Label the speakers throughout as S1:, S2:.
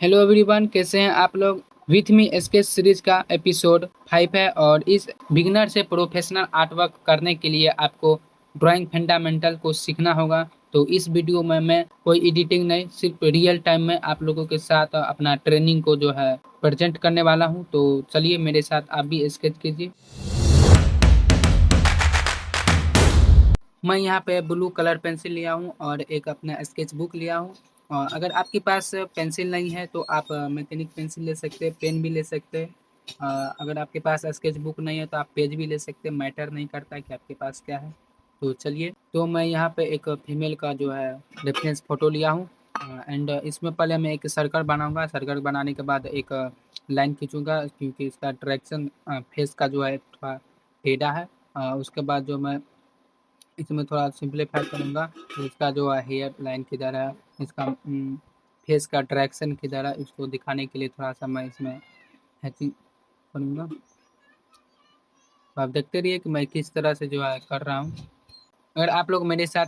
S1: Hello everyone, कैसे हैं आप लोग। विथ मी स्केच सीरीज का एपिसोड 5 है और इस बिगिनर से प्रोफेशनल आर्टवर्क करने के लिए आपको ड्राइंग फंडामेंटल को सीखना होगा। तो इस वीडियो में मैं कोई एडिटिंग नहीं, सिर्फ रियल टाइम में आप लोगों के साथ अपना ट्रेनिंग को जो है प्रेजेंट करने वाला हूं। तो चलिए मेरे साथ आप भी स्केच कीजिए। मैं यहाँ पे ब्लू कलर पेंसिल लिया हूँ और एक अपना स्केच बुक लिया हूँ। अगर आपके पास पेंसिल नहीं है तो आप मैकेनिक पेंसिल ले सकते हैं, पेन भी ले सकते हैं। अगर आपके पास स्केच बुक नहीं है तो आप पेज भी ले सकते हैं, मैटर नहीं करता कि आपके पास क्या है। तो चलिए, तो मैं यहाँ पे एक फीमेल का जो है रेफरेंस फोटो लिया हूँ। एंड इसमें पहले मैं एक सर्कल बनाऊंगा। सर्कल बनाने के बाद एक लाइन खींचूंगा क्योंकि इसका डायरेक्शन फेस का जो है थोड़ा टेढ़ा है। उसके बाद जो मैं इसमें थोड़ा सिंप्लीफाई करूँगा। तो इसका जो है हेयर लाइन किधर है, इसका फेस का डायरेक्शन किधर है, इसको दिखाने के लिए थोड़ा सा मैं इसमें हैचिंग करूँगा। तो आप देखते रहिए कि मैं किस तरह से जो है कर रहा हूँ। अगर आप लोग मेरे साथ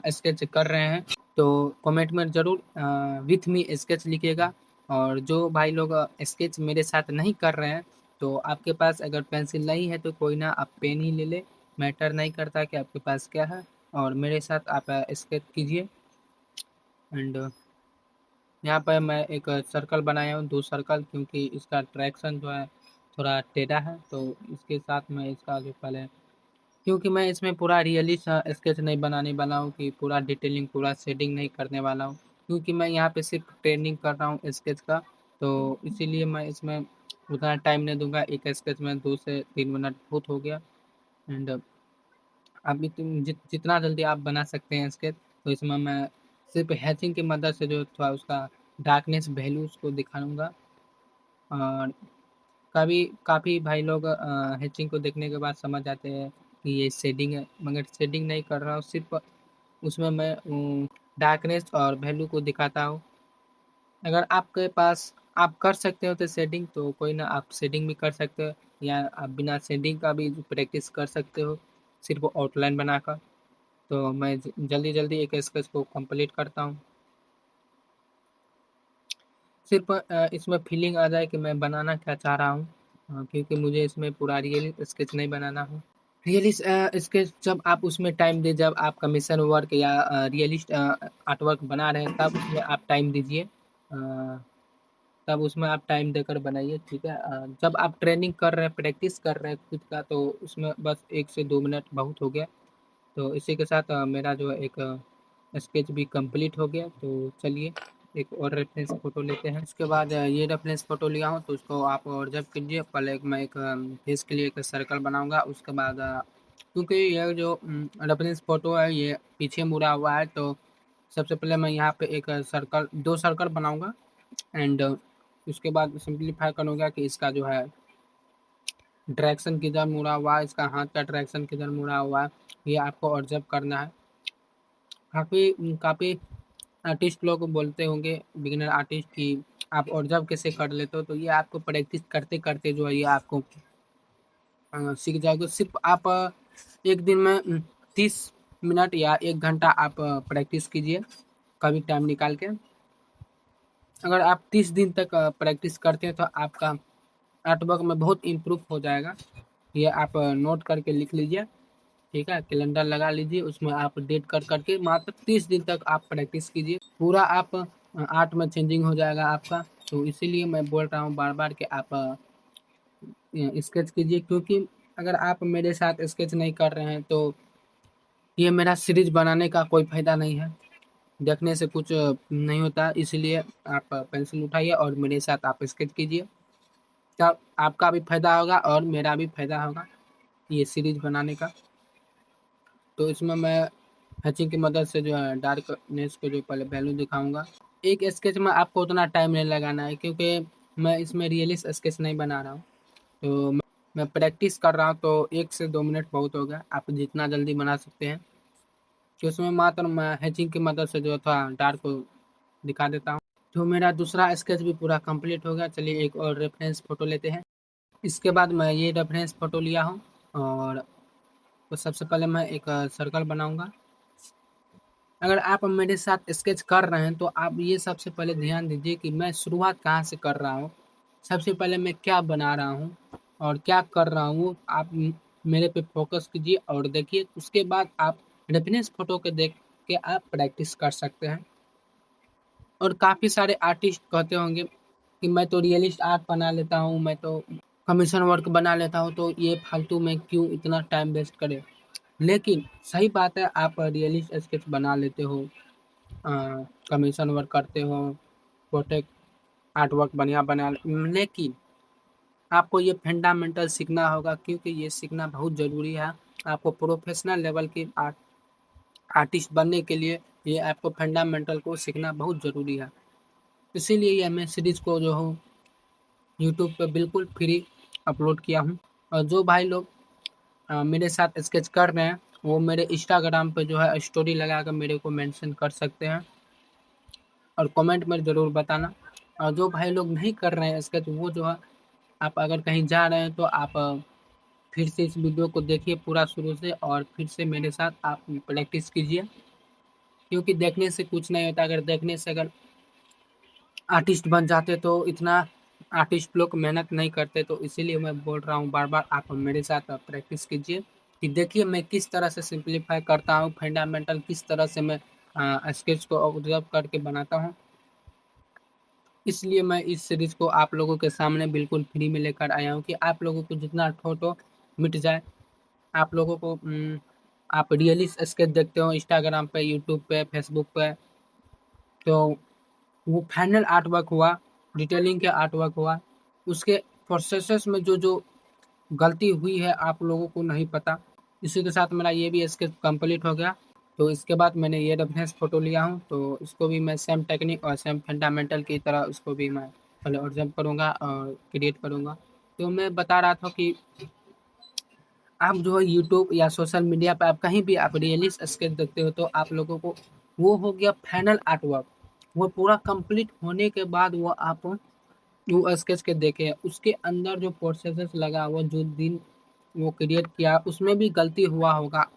S1: स्केच कर रहे हैं तो कमेंट में ज़रूर विथ मी स्केच लिखिएगा। और जो भाई लोग स्केच मेरे साथ नहीं कर रहे हैं तो आपके पास अगर पेंसिल नहीं है तो कोई ना, आप पेन ही ले ले, मैटर नहीं करता कि आपके पास क्या है। और मेरे साथ आप स्केच कीजिए। एंड यहाँ पर मैं एक सर्कल बनाया हूँ, 2 सर्कल, क्योंकि इसका ट्रैक्शन जो है थोड़ा टेढ़ा है। तो इसके साथ मैं इसका जो पहले, क्योंकि मैं इसमें पूरा रियलिस्ट स्केच नहीं बनाने वाला हूँ कि पूरा डिटेलिंग पूरा शेडिंग नहीं करने वाला हूँ, क्योंकि मैं यहाँ पे सिर्फ ट्रेनिंग कर रहा हूँ स्केच का। तो इसीलिए मैं इसमें उतना टाइम नहीं दूंगा। एक स्केच में 2 से 3 मिनट बहुत हो गया। एंड अभी जितना जल्दी आप बना सकते हैं स्केच, तो इसमें मैं सिर्फ हैचिंग की मदद से जो थोड़ा उसका डार्कनेस वैल्यू उसको दिखाऊंगा। और कभी काफ़ी भाई लोग हैचिंग को देखने के बाद समझ जाते हैं कि ये शेडिंग है, मगर शेडिंग नहीं कर रहा हूँ, सिर्फ उसमें मैं डार्कनेस और वैल्यू को दिखाता हूँ। अगर आपके पास आप कर सकते हो तो शेडिंग, तो कोई ना, आप शेडिंग भी कर सकते हो, या आप बिना शेडिंग का भी प्रैक्टिस कर सकते हो सिर्फ आउटलाइन बनाकर। तो मैं जल्दी जल्दी एक स्केच को कंप्लीट करता हूँ। सिर्फ इसमें फीलिंग आ जाए कि मैं बनाना क्या चाह रहा हूँ। क्योंकि मुझे इसमें पूरा रियल स्केच नहीं बनाना है। रियलिस्ट स्केच जब आप उसमें टाइम दे, जब आप कमीशन वर्क या रियलिस्ट आर्ट वर्क बना रहे हैं तब उसमें आप टाइम दीजिए। तब उसमें आप टाइम देकर बनाइए, ठीक है। जब आप ट्रेनिंग कर रहे हैं, प्रैक्टिस कर रहे हैं खुद का, तो उसमें बस 1 से 2 मिनट बहुत हो गया। तो इसी के साथ मेरा जो है एक स्केच भी कंप्लीट हो गया। तो चलिए एक और रेफरेंस फ़ोटो लेते हैं। उसके बाद ये रेफरेंस फ़ोटो लिया हूँ तो उसको आप ऑब्जर्व कीजिए। पहले मैं एक फेस के लिए एक सर्कल बनाऊँगा। उसके बाद क्योंकि यह जो रेफरेंस फ़ोटो है ये पीछे मुड़ा हुआ है, तो सबसे पहले मैं यहाँ पे एक सर्कल, 2 सर्कल बनाऊँगा। एंड उसके बाद सिंप्लीफाई करूँगा कि इसका जो है डायरेक्शन किधर मुड़ा हुआ है, इसका हाथ का डायरेक्शन किधर मुड़ा हुआ है, ये आपको ऑब्जर्व करना है। काफ़ी काफ़ी आर्टिस्ट लोग बोलते होंगे, बिगिनर आर्टिस्ट, कि आप ऑब्जर्व कैसे कर लेते हो। तो ये आपको प्रैक्टिस करते करते जो है ये आपको सीख जाएगा। सिर्फ आप एक दिन में 30 मिनट या 1 घंटा आप प्रैक्टिस कीजिए, कभी टाइम निकाल के। अगर आप 30 दिन तक प्रैक्टिस करते हैं तो आपका आर्टवर्क में बहुत इम्प्रूव हो जाएगा। ये आप नोट करके लिख लीजिए, ठीक है। कैलेंडर लगा लीजिए, उसमें आप डेट कर करके मात्र 30 दिन तक आप प्रैक्टिस कीजिए, पूरा आप आर्ट में चेंजिंग हो जाएगा आपका। तो इसीलिए मैं बोल रहा हूँ बार बार कि आप स्केच कीजिए, क्योंकि अगर आप मेरे साथ स्केच नहीं कर रहे हैं तो ये मेरा सीरीज बनाने का कोई फ़ायदा नहीं है, देखने से कुछ नहीं होता। इसलिए आप पेंसिल उठाइए और मेरे साथ आप स्केच कीजिए, तब आपका भी फ़ायदा होगा और मेरा भी फ़ायदा होगा ये सीरीज बनाने का। तो इसमें मैं हैचिंग की मदद से जो है डार्कनेस को जो पहले वैल्यू दिखाऊंगा। एक स्केच में आपको उतना टाइम नहीं लगाना है, क्योंकि मैं इसमें रियलिस्ट स्केच नहीं बना रहा हूँ। तो मैं प्रैक्टिस कर रहा हूँ, तो 1 से 2 मिनट बहुत हो गया। आप जितना जल्दी बना सकते हैं, कि उसमें मात्र मैं हैचिंग की मदद से जो था डार्क को दिखा देता हूँ। तो मेरा दूसरा स्केच भी पूरा कंप्लीट हो गया। चलिए एक और रेफरेंस फ़ोटो लेते हैं। इसके बाद मैं ये रेफरेंस फ़ोटो लिया हूँ और तो सबसे पहले मैं एक सर्कल बनाऊंगा। अगर आप मेरे साथ स्केच कर रहे हैं तो आप ये सबसे पहले ध्यान दीजिए कि मैं शुरुआत कहाँ से कर रहा हूँ। सबसे पहले मैं क्या बना रहा हूँ और क्या कर रहा हूँ, आप मेरे पे फोकस कीजिए और देखिए। उसके बाद आप रेफरेंस फ़ोटो को देख के आप प्रैक्टिस कर सकते हैं। और काफ़ी सारे आर्टिस्ट कहते होंगे कि मैं तो रियलिस्ट आर्ट बना लेता हूँ, मैं तो कमीशन वर्क बना लेता हूँ, तो ये फालतू में क्यों इतना टाइम वेस्ट करें। लेकिन सही बात है, आप रियलिस्ट स्केच बना लेते हो, कमीशन वर्क करते हो, प्रोटेक्ट आर्ट वर्क बढ़िया बना, लेकिन आपको ये फंडामेंटल सीखना होगा, क्योंकि ये सीखना बहुत ज़रूरी है। आपको प्रोफेशनल लेवल की आर्टिस्ट बनने के लिए ये आपको फंडामेंटल को सीखना बहुत ज़रूरी है। इसीलिए ये मैं सीरीज़ को जो हूँ यूट्यूब पे बिल्कुल फ्री अपलोड किया हूँ। और जो भाई लोग मेरे साथ स्केच कर रहे हैं, वो मेरे इंस्टाग्राम पे जो है स्टोरी लगा कर मेरे को मेंशन कर सकते हैं और कमेंट में ज़रूर बताना। और जो भाई लोग नहीं कर रहे हैं स्केच, वो जो है, आप अगर कहीं जा रहे हैं तो आप फिर से इस वीडियो को देखिए पूरा शुरू से, और फिर से मेरे साथ आप प्रैक्टिस कीजिए, क्योंकि देखने से कुछ नहीं होता। अगर देखने से अगर आर्टिस्ट बन जाते तो इतना आर्टिस्ट लोग मेहनत नहीं करते। तो इसीलिए मैं बोल रहा हूँ बार-बार, आप मेरे साथ प्रैक्टिस कीजिए कि देखिए मैं किस तरह से सिंप्लीफाई करता हूँ, फंडामेंटल किस तरह से मैं स्केच को ऑब्जर्व करके बनाता हूँ। इसलिए मैं इस सीरीज़ को आप लोगों के सामने बिल्कुल फ्री में लेकर आया हूँ कि आप लोगों को जितना ठोट हो मिट जाए। आप लोगों को आप रियलिस्ट स्केच देखते हो इंस्टाग्राम पे, यूट्यूब पे, फेसबुक पे, तो वो फाइनल आर्ट वर्क हुआ, डिटेलिंग के आर्ट वर्क हुआ, उसके प्रोसेसेस में जो गलती हुई है आप लोगों को नहीं पता। इसी के साथ मेरा ये भी स्केच कंप्लीट हो गया। तो इसके बाद मैंने ये रेफरेंस फ़ोटो लिया हूँ, तो इसको भी मैं सेम टेक्निक और सेम फंडामेंटल की तरह उसको भी मैं पहले ऑब्ज़र्व करूँगा और क्रिएट करूँगा। तो मैं बता रहा था कि आप जो है यूट्यूब या सोशल मीडिया पे आप कहीं भी आप रियलिस्ट स्केच देखते हो, तो आप लोगों को वो हो गया फाइनल आर्ट वर्क। वो पूरा कंप्लीट होने के बाद वो आप वो स्केच के देखें, उसके अंदर जो प्रोसेसेस लगा, वो जो दिन वो क्रिएट किया, उसमें भी गलती हुआ होगा।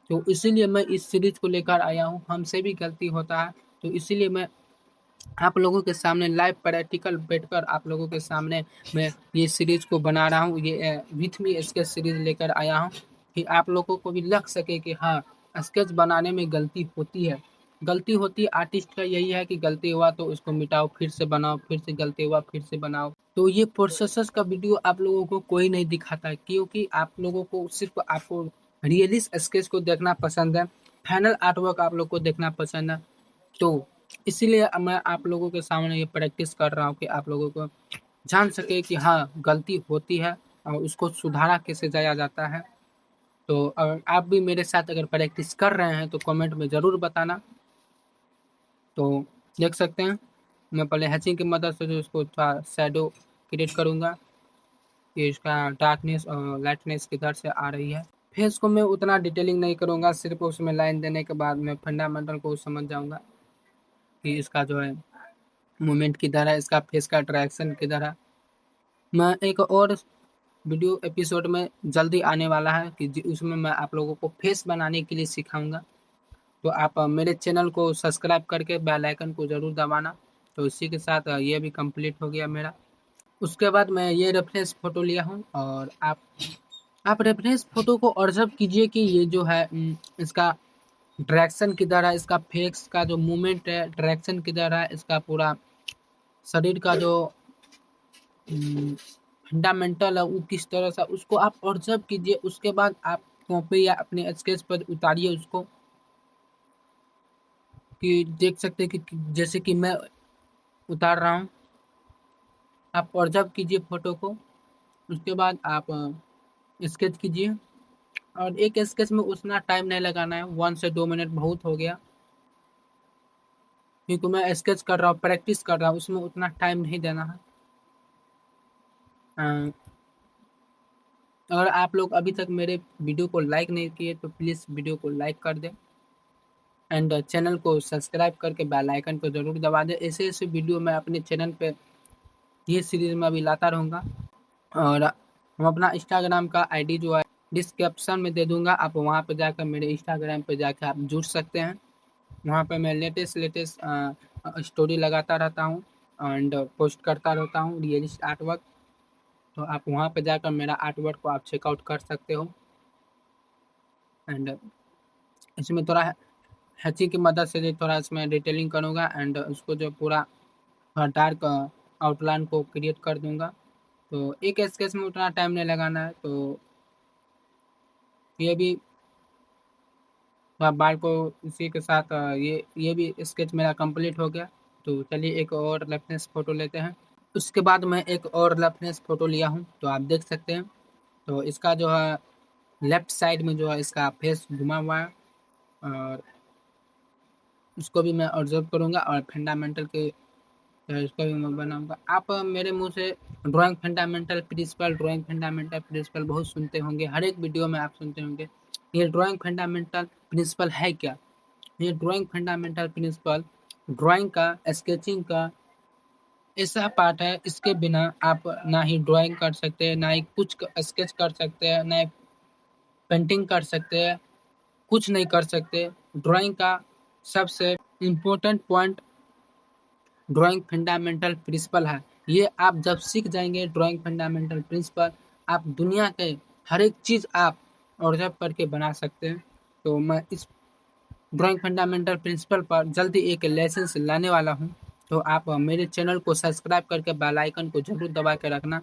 S1: तो इसीलिए मैं इस सीरीज़ को लेकर आया हूँ। हमसे भी गलती होता है, तो इसीलिए मैं आप लोगों के सामने लाइव प्रैक्टिकल बैठकर आप लोगों के सामने मैं ये सीरीज़ को बना रहा हूँ। ये विथ मी स्केच सीरीज़ लेकर आया हूँ कि आप लोगों को भी लग सके कि हाँ, स्केच बनाने में गलती होती है। गलती होती है, आर्टिस्ट का यही है कि गलती हुआ तो उसको मिटाओ, फिर से बनाओ, फिर से गलती हुआ, फिर से बनाओ। तो ये प्रोसेसेस का वीडियो आप लोगों को कोई नहीं दिखाता है, क्योंकि आप लोगों को सिर्फ़ आपको रियलिस्ट स्केच को देखना पसंद है, फाइनल आर्ट वर्क आप लोग को देखना पसंद है। तो इसीलिए मैं आप लोगों के सामने ये प्रैक्टिस कर रहा हूँ कि आप लोगों को जान सके कि हाँ, गलती होती है और उसको सुधारा कैसे जाया जाता है। तो आप भी मेरे साथ अगर प्रैक्टिस कर रहे हैं तो कमेंट में ज़रूर बताना। तो देख सकते हैं, मैं पहले हैचिंग की मदद से जो इसको थोड़ा शैडो क्रिएट करूँगा कि इसका डार्कनेस और लाइटनेस किधर से आ रही है। फेस को मैं उतना डिटेलिंग नहीं करूँगा, सिर्फ़ उसमें लाइन देने के बाद मैं फंडामेंटल को समझ जाऊँगा कि इसका जो है मूवमेंट किधर है, इसका फेस का डायरेक्शन किधर है। मैं एक और वीडियो एपिसोड में जल्दी आने वाला है कि उसमें मैं आप लोगों को फेस बनाने के लिए सिखाऊँगा। तो आप मेरे चैनल को सब्सक्राइब करके बेल आइकन को ज़रूर दबाना। तो इसी के साथ ये भी कंप्लीट हो गया मेरा। उसके बाद मैं ये रेफरेंस फ़ोटो लिया हूँ और आप रेफरेंस फ़ोटो को ऑब्ज़र्व कीजिए कि ये जो है इसका डायरेक्शन किधर है, इसका फेस का जो मूवमेंट है, डायरेक्शन किधर है, इसका पूरा शरीर का जो फंडामेंटल है वो किस तरह से, उसको आप ऑब्ज़र्व कीजिए। उसके बाद आप कॉपी या अपने स्केच पर उतारिए उसको, कि देख सकते हैं कि जैसे कि मैं उतार रहा हूँ। आप ऑब्ज़र्व कीजिए फ़ोटो को, उसके बाद आप स्केच कीजिए। और एक स्केच में उतना टाइम नहीं लगाना है, 1 से 2 मिनट बहुत हो गया, क्योंकि मैं स्केच कर रहा हूँ, प्रैक्टिस कर रहा हूँ, उसमें उतना टाइम नहीं देना है। अ, अगर आप लोग अभी तक मेरे वीडियो को लाइक नहीं किए तो प्लीज़ वीडियो को लाइक कर दें एंड चैनल को सब्सक्राइब करके बेल आइकन को ज़रूर दबा दें। ऐसे-ऐसे वीडियो मैं अपने चैनल पे ये सीरीज़ में अभी लाता रहूँगा। और हम अपना इंस्टाग्राम का आईडी जो है डिस्क्रिप्शन में दे दूँगा, आप वहाँ पे जाकर मेरे इंस्टाग्राम पे जाके आप जुड़ सकते हैं। वहाँ पे मैं लेटेस्ट स्टोरी लगाता रहता हूँ एंड पोस्ट करता रहता हूँ रियलिस्ट आर्ट वर्क। तो आप वहाँ पे जाकर मेरा आर्ट वर्क को आप चेकआउट कर सकते हो। एंड इसमें थोड़ा हैची की मदद से जो थोड़ा इसमें डिटेलिंग करूँगा एंड उसको जो पूरा डार्क आउटलाइन को क्रिएट कर दूँगा। तो एक स्केच में उतना टाइम नहीं लगाना है। तो ये भी बाल को इसी के साथ ये भी स्केच मेरा कंप्लीट हो गया। तो चलिए एक और रेफरेंस फ़ोटो लेते हैं। उसके बाद मैं एक और रेफरेंस फ़ोटो लिया हूँ, तो आप देख सकते हैं। तो इसका जो है लेफ्ट साइड में जो है इसका फेस घुमा हुआ है और उसको भी मैं ऑब्जर्व करूँगा और फंडामेंटल के इसको भी मैं बनाऊँगा। आप मेरे मुँह से ड्राइंग फंडामेंटल प्रिंसिपल बहुत सुनते होंगे, हर एक वीडियो में आप सुनते होंगे। ये ड्राइंग फंडामेंटल प्रिंसिपल है क्या? ये ड्राइंग फंडामेंटल प्रिंसिपल ड्राइंग का, स्केचिंग का ऐसा पार्ट है, इसके बिना आप ना ही ड्राइंग कर सकते हैं, ना ही कुछ स्केच कर सकते हैं, ना ही पेंटिंग कर सकते हैं, कुछ नहीं कर सकते। ड्राइंग का सबसे important point drawing fundamental principle है। ये आप जब सीख जाएंगे ड्राइंग फंडामेंटल प्रिंसिपल, आप दुनिया के हर एक चीज़ आप ऑब्जर्व करके बना सकते हैं। तो मैं इस ड्राइंग फंडामेंटल प्रिंसिपल पर जल्दी एक लेसन लाने वाला हूँ। तो आप मेरे चैनल को सब्सक्राइब करके बेल आइकन को जरूर दबा के रखना।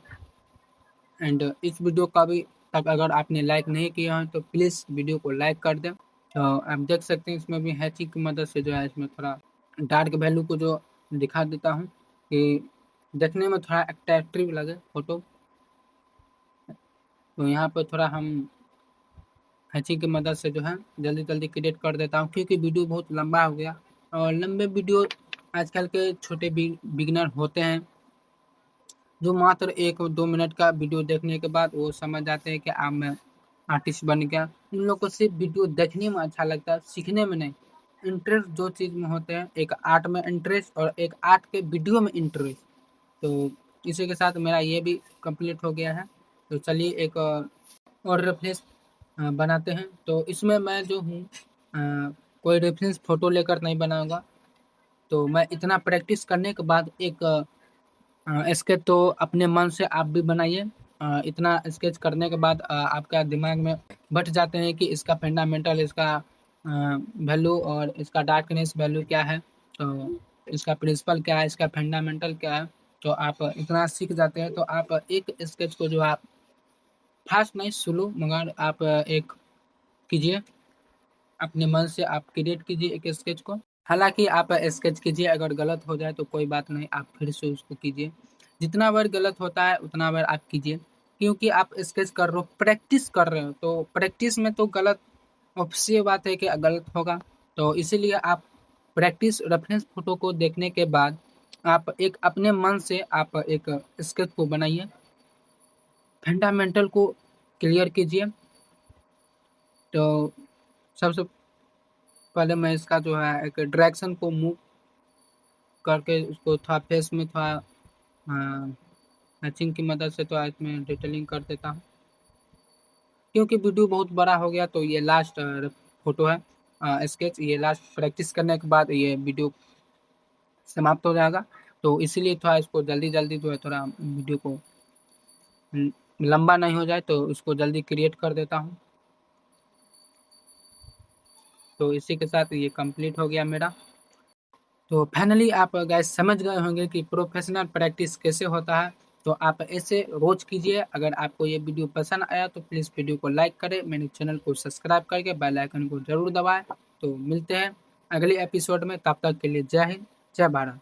S1: एंड इस वीडियो का भी तक अगर आपने लाइक नहीं किया है तो प्लीज़ वीडियो को लाइक कर दें। तो आप देख सकते हैं इसमें भी हैची की मदद से जो है इसमें थोड़ा डार्क वैल्यू को जो दिखा देता हूँ कि देखने में थोड़ा अट्रैक्टिव लगे फ़ोटो। तो यहाँ पर थोड़ा हम हैची की मदद से जो है जल्दी क्रिएट कर देता हूँ, क्योंकि वीडियो बहुत लंबा हो गया और लंबे वीडियो आजकल के छोटे बिगिनर होते हैं जो मात्र 1-2 मिनट का वीडियो देखने के बाद वो समझ जाते हैं कि अब मैं आर्टिस्ट बन गया। उन लोग को सिर्फ वीडियो देखने में अच्छा लगता है, सीखने में नहीं। इंटरेस्ट दो चीज़ में होते हैं, एक आर्ट में इंटरेस्ट और एक आर्ट के वीडियो में इंटरेस्ट। तो इसी के साथ मेरा ये भी कंप्लीट हो गया है। तो चलिए एक और रेफरेंस बनाते हैं। तो इसमें मैं जो हूँ कोई रेफरेंस फ़ोटो लेकर नहीं बनाऊँगा। तो मैं इतना प्रैक्टिस करने के बाद एक स्केच तो अपने मन से आप भी बनाइए। इतना स्केच करने के बाद आपका दिमाग में बैठ जाते हैं कि इसका फंडामेंटल, इसका वैल्यू और इसका डार्कनेस वैल्यू क्या है, तो इसका प्रिंसिपल क्या है, इसका फंडामेंटल क्या है। तो आप इतना सीख जाते हैं तो आप एक स्केच को जो आप फास्ट नहीं स्लो मगर आप एक कीजिए, अपने मन से आप क्रिएट कीजिए एक स्केच को। हालाँकि आप स्केच कीजिए, अगर गलत हो जाए तो कोई बात नहीं, आप फिर से उसको कीजिए। जितना बार गलत होता है उतना बार आप कीजिए, क्योंकि आप स्केच कर रहे हो, प्रैक्टिस कर रहे हो, तो प्रैक्टिस में तो गलत ऑब्वियस सी बात है कि गलत होगा। तो इसीलिए आप प्रैक्टिस रेफरेंस फ़ोटो को देखने के बाद आप एक अपने मन से आप एक स्केच को बनाइए, फंडामेंटल को क्लियर कीजिए। तो सबसे पहले मैं इसका जो है एक डायरेक्शन को मूव करके उसको थोड़ा फेस में थोड़ा मैचिंग की मदद से थोड़ा इसमें डिटेलिंग कर देता हूँ, क्योंकि वीडियो बहुत बड़ा हो गया। तो ये लास्ट फोटो है स्केच, ये लास्ट प्रैक्टिस करने के बाद ये वीडियो समाप्त हो जाएगा। तो इसीलिए थोड़ा इसको जल्दी जो है थोड़ा वीडियो को लंबा नहीं हो जाए तो उसको जल्दी क्रिएट कर देता हूँ। तो इसी के साथ ये कंप्लीट हो गया मेरा। तो फाइनली आप गाइस समझ गए होंगे कि प्रोफेशनल प्रैक्टिस कैसे होता है। तो आप ऐसे रोज कीजिए। अगर आपको ये वीडियो पसंद आया तो प्लीज़ वीडियो को लाइक करें, मेरे चैनल को सब्सक्राइब करके बेल आइकन को ज़रूर दबाएं। तो मिलते हैं अगले एपिसोड में, तब तक के लिए जय हिंद, जय भारत।